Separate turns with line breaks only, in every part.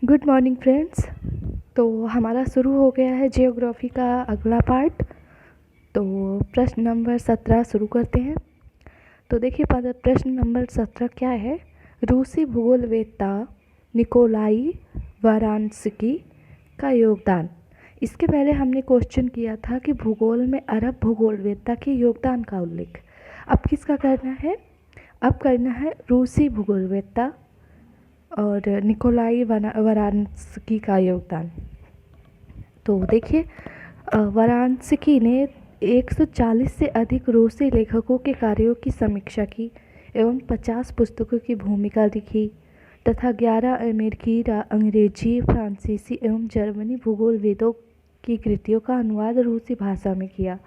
Good morning friends. तो हमारा शुरू हो गया है जियोग्राफी का अगला पार्ट। तो प्रश्न नंबर 17 शुरू करते हैं। तो देखिए प्रश्न नंबर 17 क्या है। रूसी भूगोलवेत्ता निकोलाई वाराणस्की का योगदान। इसके पहले हमने क्वेश्चन किया था कि भूगोल में अरब भूगोलवेत्ता के योगदान का उल्लेख। अब किसका करना है? अब करना है रूसी भूगोलवेत्ता और निकोलाई वाराणस्की का योगदान। तो देखिए वाराणस्की ने 140 से अधिक रूसी लेखकों के कार्यों की समीक्षा की एवं 50 पुस्तकों की भूमिका लिखी तथा 11 अमेरिकी, अंग्रेजी, फ्रांसीसी एवं जर्मनी भूगोल वेदों की कृतियों का अनुवाद रूसी भाषा में किया।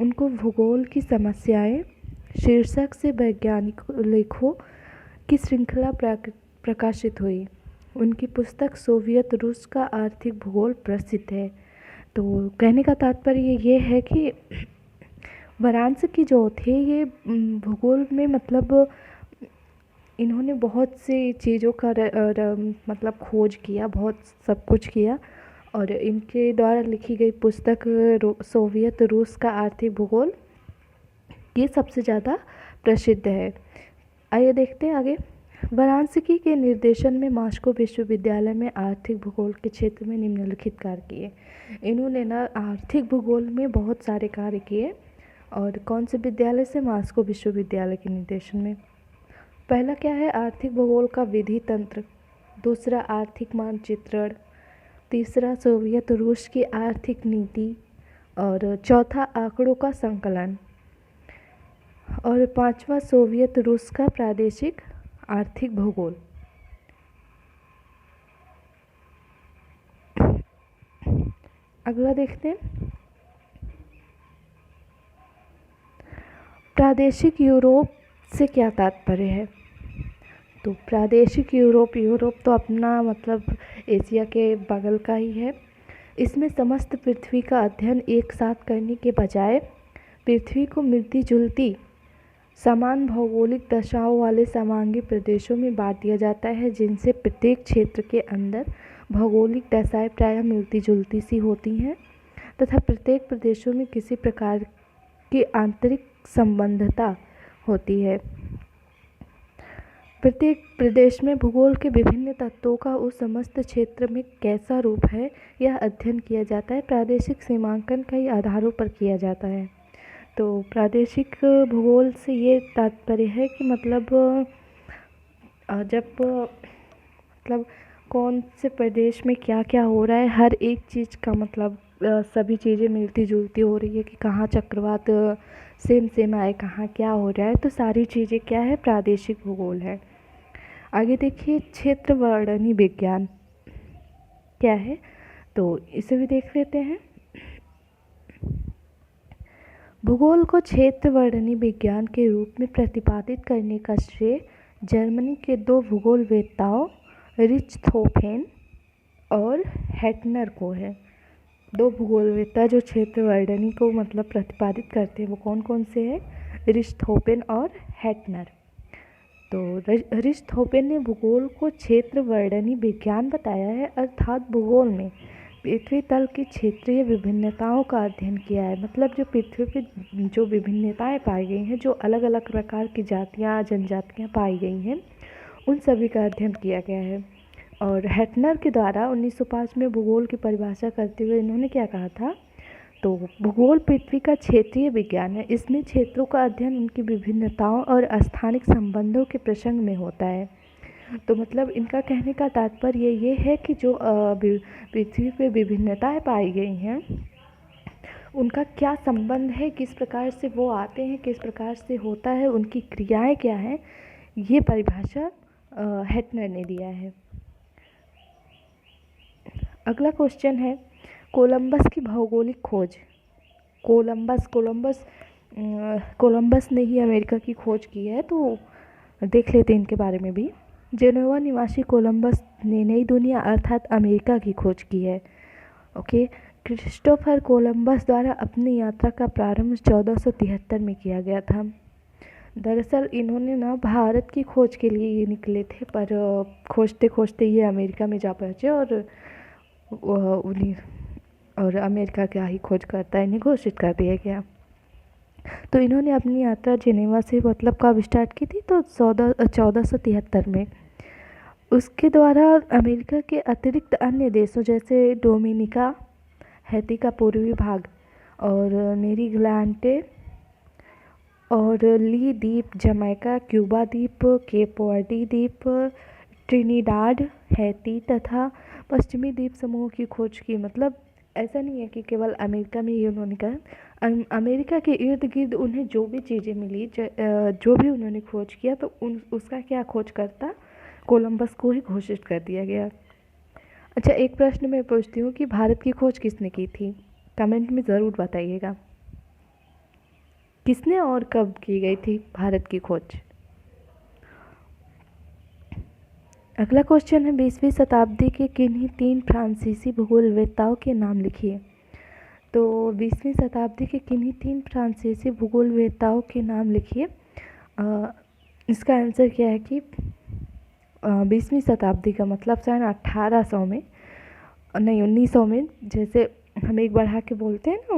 उनको भूगोल की समस्याएं शीर्षक से वैज्ञानिक लेखों की श्रृंखला प्रकाशित हुई। उनकी पुस्तक सोवियत रूस का आर्थिक भूगोल प्रसिद्ध है। तो कहने का तात्पर्य ये है कि वाराणस्की जो थे ये भूगोल में मतलब इन्होंने बहुत सी चीज़ों का मतलब खोज किया, बहुत सब कुछ किया और इनके द्वारा लिखी गई पुस्तक सोवियत रूस का आर्थिक भूगोल ये सबसे ज़्यादा प्रसिद्ध है। आइए देखते हैं आगे। वाराणस्की के निर्देशन में मॉस्को विश्वविद्यालय में आर्थिक भूगोल के क्षेत्र में निम्नलिखित कार्य किए। इन्होंने ना आर्थिक भूगोल में बहुत सारे कार्य किए और कौन से विद्यालय से? मॉस्को विश्वविद्यालय के निर्देशन में। पहला क्या है? आर्थिक भूगोल का विधि तंत्र। दूसरा आर्थिक मानचित्रण। तीसरा सोवियत रूस की आर्थिक नीति और चौथा आंकड़ों का संकलन और पांचवा सोवियत रूस का प्रादेशिक आर्थिक भूगोल। अगला देखते हैं। प्रादेशिक यूरोप से क्या तात्पर्य है? तो प्रादेशिक यूरोप तो अपना मतलब एशिया के बगल का ही है। इसमें समस्त पृथ्वी का अध्ययन एक साथ करने के बजाय पृथ्वी को मिलती जुलती समान भौगोलिक दशाओं वाले समांगी प्रदेशों में बांट दिया जाता है, जिनसे प्रत्येक क्षेत्र के अंदर भौगोलिक दशाएं प्रायः मिलती जुलती सी होती हैं तथा प्रत्येक प्रदेशों में किसी प्रकार की आंतरिक संबद्धता होती है। प्रत्येक प्रदेश में भूगोल के विभिन्न तत्वों का उस समस्त क्षेत्र में कैसा रूप है, यह अध्ययन किया जाता है। प्रादेशिक सीमांकन कई आधारों पर किया जाता है। तो प्रादेशिक भूगोल से ये तात्पर्य है कि मतलब जब मतलब कौन से प्रदेश में क्या क्या हो रहा है, हर एक चीज़ का मतलब सभी चीज़ें मिलती जुलती हो रही है कि कहाँ चक्रवात सेम आए, कहाँ क्या हो रहा है, तो सारी चीज़ें क्या है? प्रादेशिक भूगोल है। आगे देखिए क्षेत्र वर्णनी विज्ञान क्या है, तो इसे भी देख लेते हैं। भूगोल को क्षेत्र वर्णनी विज्ञान के रूप में प्रतिपादित करने का श्रेय जर्मनी के दो भूगोलवेत्ताओं रिchthofen और हैटनर को है। दो भूगोलवेत्ता जो क्षेत्र वर्णनी को मतलब प्रतिपादित करते हैं वो कौन कौन से हैं? रिchthofen और हैटनर। तो रिchthofen ने भूगोल को क्षेत्र वर्णनी विज्ञान बताया है, अर्थात भूगोल में पृथ्वी तल की क्षेत्रीय विभिन्नताओं का अध्ययन किया है। मतलब जो पृथ्वी पे जो विभिन्नताएं पाई गई हैं, जो अलग अलग प्रकार की जातियां जनजातियां पाई गई हैं, उन सभी का अध्ययन किया गया है। और हैटनर के द्वारा 1905 में भूगोल की परिभाषा करते हुए इन्होंने क्या कहा था? तो भूगोल पृथ्वी का क्षेत्रीय विज्ञान है। इसमें क्षेत्रों का अध्ययन उनकी विभिन्नताओं और स्थानिक संबंधों के प्रसंग में होता है। तो मतलब इनका कहने का तात्पर्य ये है कि जो पृथ्वी पे विभिन्नताएं पाई गई हैं उनका क्या संबंध है, किस प्रकार से वो आते हैं, किस प्रकार से होता है, उनकी क्रियाएं क्या हैं, ये परिभाषा हैटनर ने दिया है। अगला क्वेश्चन है कोलंबस की भौगोलिक खोज। कोलंबस ने ही अमेरिका की खोज की है, तो देख लेते हैं इनके बारे में भी। जेनेवा निवासी कोलंबस ने नई दुनिया अर्थात अमेरिका की खोज की है। ओके, क्रिस्टोफर कोलंबस द्वारा अपनी यात्रा का प्रारंभ 1473 में किया गया था। दरअसल इन्होंने ना भारत की खोज के लिए ये निकले थे, पर खोजते खोजते ये अमेरिका में जा पहुँचे और उन्हीं और अमेरिका क्या ही खोज करता है, इन्हें घोषित कर दिया गया। तो इन्होंने अपनी यात्रा जिनेवा से मतलब कब स्टार्ट की थी, तो 1473 में। उसके द्वारा अमेरिका के अतिरिक्त अन्य देशों जैसे डोमिनिका, हैती का पूर्वी भाग और मेरीग्लांटे और ली द्वीप, जमैका, क्यूबा द्वीप, केप वर्दी द्वीप, ट्रिनिडाड, हैती तथा पश्चिमी द्वीप समूहों की खोज की। मतलब ऐसा नहीं है कि केवल अमेरिका में ही उन्होंने कहा, अमेरिका के इर्द गिर्द उन्हें जो भी चीज़ें मिली, जो भी उन्होंने खोज किया, तो उसका क्या खोजकर्ता कोलंबस को ही घोषित कर दिया गया। अच्छा, एक प्रश्न मैं पूछती हूँ कि भारत की खोज किसने की थी? कमेंट में ज़रूर बताइएगा, किसने और कब की गई थी भारत की खोज? अगला क्वेश्चन है, 20वीं शताब्दी के किन्हीं 3 फ्रांसीसी भूगोलवेत्ताओं के नाम लिखिए। तो 20वीं शताब्दी के किन्हीं 3 फ्रांसीसी भूगोलवेत्ताओं के नाम लिखिए। इसका आंसर क्या है कि 20वीं शताब्दी का मतलब सन 1800 में, नहीं 1900 में, जैसे हम एक बढ़ा के बोलते हैं ना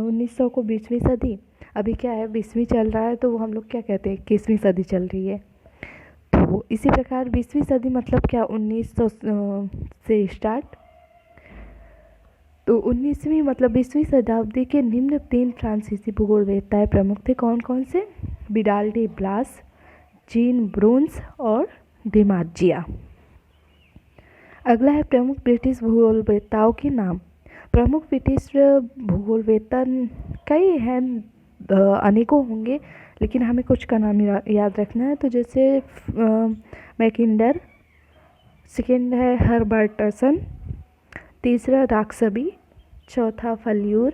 1900 को 20वीं सदी। अभी क्या है 20वीं चल रहा है, तो हम लोग क्या कहते हैं 21वीं सदी चल रही है। तो इसी प्रकार 20वीं सदी मतलब क्या 1900 से स्टार्ट। तो 19वीं मतलब 20वीं शताब्दी के निम्न 3 फ्रांसीसी भूगोलवेत्ता प्रमुख थे। कौन कौन से? विडाल डी ब्लास, जीन ब्रून्स और डिमार्जिया। अगला है प्रमुख ब्रिटिश भूगोलवेत्ताओं के नाम। प्रमुख ब्रिटिश भूगोलवेत्ता कई हैं, अनेकों होंगे, लेकिन हमें कुछ का नाम याद रखना है। तो जैसे मैकिंडर, सेकेंड है हर्बर्टसन, तीसरा राक्सबी, चौथा फल्यूर,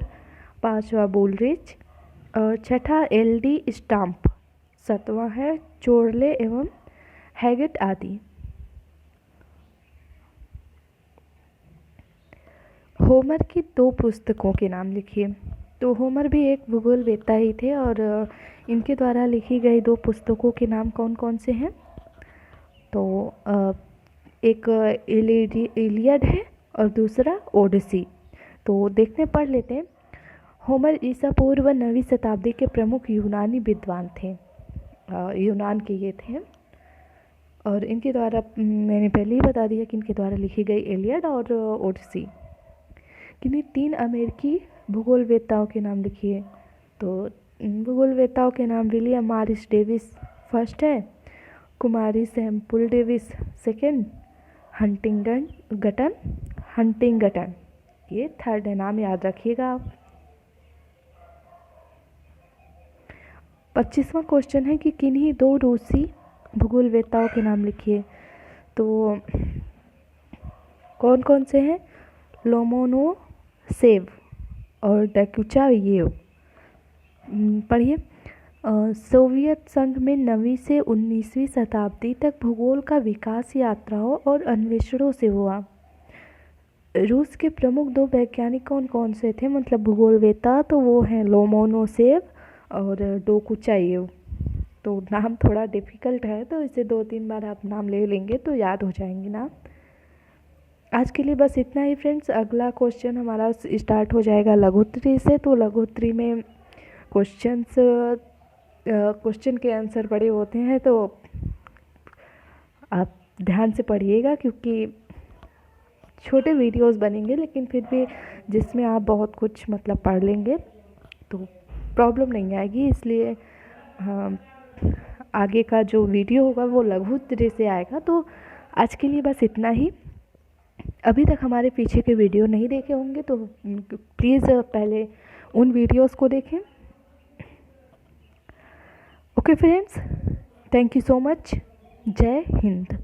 पांचवा बुलरिच और छठा एल.डी. स्टाम्प, सातवां है चोर्ले एवं हैगेट आदि। होमर की 2 पुस्तकों के नाम लिखिए। तो होमर भी एक भूगोलवेत्ता ही थे और इनके द्वारा लिखी गई 2 पुस्तकों के नाम कौन कौन से हैं? तो एक इलियड है और दूसरा ओडिसी। तो देखते पढ़ लेते हैं। होमर ईसा पूर्व 9वीं शताब्दी के प्रमुख यूनानी विद्वान थे, यूनान के ये थे, और इनके द्वारा मैंने पहले ही बता दिया कि इनके द्वारा लिखी गई इलियड और ओडिसी। किन्हीं 3 अमेरिकी भूगोलवेत्ताओं के नाम लिखिए। तो भूगोलवेत्ताओं के नाम विलियम मॉरिस डेविस फर्स्ट है, कुमारी सैम्पुल डेविस सेकेंड, हंटिंगटन ये थर्ड है। नाम याद रखिएगा आप। 25वां क्वेश्चन है कि किन्हीं 2 रूसी भूगोलवेत्ताओं के नाम लिखिए। तो कौन कौन से हैं? लोमोनोसेव और डैकुचायेव। पढ़िए। सोवियत संघ में 9वीं से 19वीं शताब्दी तक भूगोल का विकास यात्राओं और अन्वेषणों से हुआ। रूस के प्रमुख 2 वैज्ञानिक कौन कौन से थे, मतलब भूगोलवेत्ता? तो वो हैं लोमोनोसेव और डोकुचायेव। तो नाम थोड़ा डिफ़िकल्ट है, तो इसे 2-3 बार आप नाम ले लेंगे तो याद हो जाएंगे नाम। आज के लिए बस इतना ही फ्रेंड्स। अगला क्वेश्चन हमारा स्टार्ट हो जाएगा लघुत्तरी से। तो लघुत्तरी में क्वेश्चन के आंसर बड़े होते हैं, तो आप ध्यान से पढ़िएगा, क्योंकि छोटे वीडियोस बनेंगे, लेकिन फिर भी जिसमें आप बहुत कुछ मतलब पढ़ लेंगे तो प्रॉब्लम नहीं आएगी। इसलिए आगे का जो वीडियो होगा वो लघुत्तरी से आएगा। तो आज के लिए बस इतना ही। अभी तक हमारे पीछे के वीडियो नहीं देखे होंगे तो प्लीज़ पहले उन वीडियोस को देखें। Okay friends, thank you so much. जय हिंद।